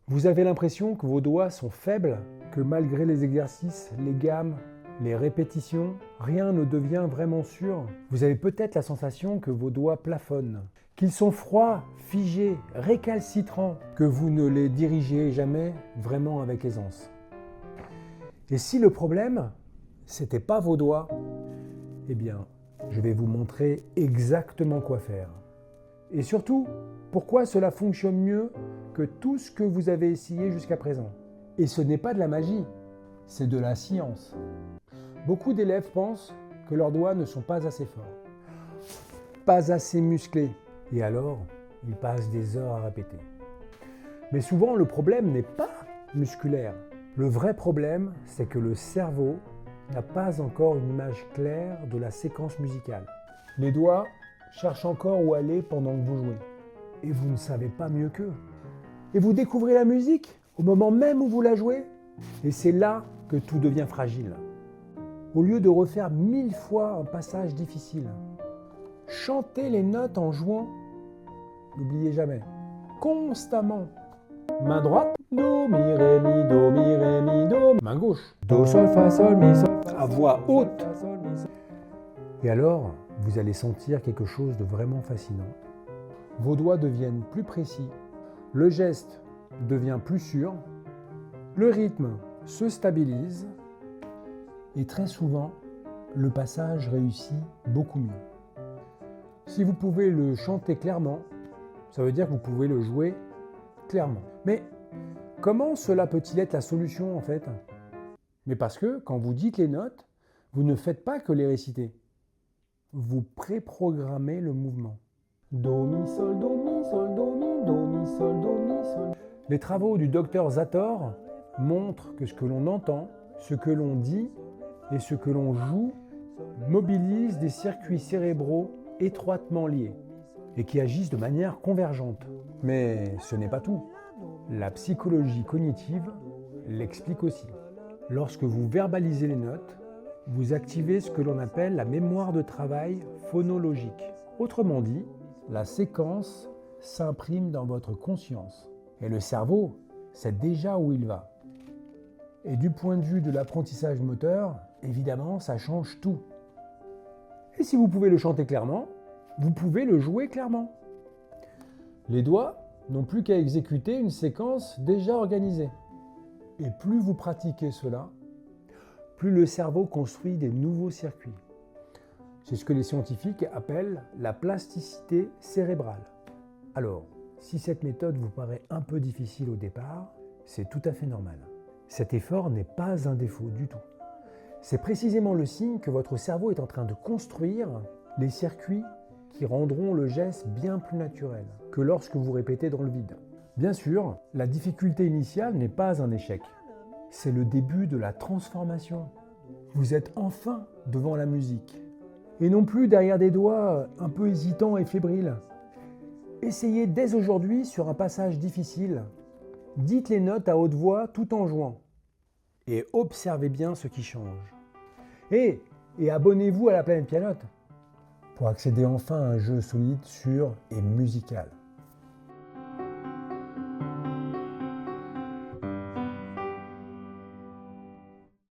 Vous avez l'impression que vos doigts sont faibles, que malgré les exercices, les gammes, les répétitions, rien ne devient vraiment sûr. Vous avez peut-être la sensation que vos doigts plafonnent, qu'ils sont froids, figés, récalcitrants, que vous ne les dirigez jamais vraiment avec aisance. Et si le problème, c'était pas vos doigts, eh bien, je vais vous montrer exactement quoi faire. Et surtout, pourquoi cela fonctionne mieux que tout ce que vous avez essayé jusqu'à présent. Et ce n'est pas de la magie, c'est de la science. Beaucoup d'élèves pensent que leurs doigts ne sont pas assez forts, pas assez musclés, et alors ils passent des heures à répéter. Mais souvent le problème n'est pas musculaire. Le vrai problème, c'est que le cerveau n'a pas encore une image claire de la séquence musicale. Les doigts cherchent encore où aller pendant que vous jouez. Et vous ne savez pas mieux qu'eux. Et vous découvrez la musique au moment même où vous la jouez. Et c'est là que tout devient fragile. Au lieu de refaire 1000 fois un passage difficile, chantez les notes en jouant. N'oubliez jamais, constamment. Main droite, do, mi, ré, mi, do. Main gauche, do, sol, fa, sol, mi, sol. À voix haute. Et alors, vous allez sentir quelque chose de vraiment fascinant. Vos doigts deviennent plus précis, le geste devient plus sûr, le rythme se stabilise et très souvent, le passage réussit beaucoup mieux. Si vous pouvez le chanter clairement, ça veut dire que vous pouvez le jouer clairement. Mais comment cela peut-il être la solution en fait? Mais parce que quand vous dites les notes, vous ne faites pas que les réciter. Vous préprogrammez le mouvement. Do, mi, sol, do, mi, sol, do, mi, do, mi, sol, do, mi, sol. Les travaux du docteur Zator montrent que ce que l'on entend, ce que l'on dit et ce que l'on joue mobilisent des circuits cérébraux étroitement liés et qui agissent de manière convergente. Mais ce n'est pas tout. La psychologie cognitive l'explique aussi. Lorsque vous verbalisez les notes, vous activez ce que l'on appelle la mémoire de travail phonologique. Autrement dit, la séquence s'imprime dans votre conscience. Et le cerveau sait déjà où il va. Et du point de vue de l'apprentissage moteur, évidemment, ça change tout. Et si vous pouvez le chanter clairement, vous pouvez le jouer clairement. Les doigts n'ont plus qu'à exécuter une séquence déjà organisée. Et plus vous pratiquez cela, plus le cerveau construit des nouveaux circuits. C'est ce que les scientifiques appellent la plasticité cérébrale. Alors, si cette méthode vous paraît un peu difficile au départ, c'est tout à fait normal. Cet effort n'est pas un défaut du tout. C'est précisément le signe que votre cerveau est en train de construire les circuits qui rendront le geste bien plus naturel que lorsque vous répétez dans le vide. Bien sûr, la difficulté initiale n'est pas un échec. C'est le début de la transformation. Vous êtes enfin devant la musique. Et non plus derrière des doigts un peu hésitants et fébriles. Essayez dès aujourd'hui sur un passage difficile. Dites les notes à haute voix tout en jouant. Et observez bien ce qui change. Et abonnez-vous à la Planète Pianote pour accéder enfin à un jeu solide, sûr et musical.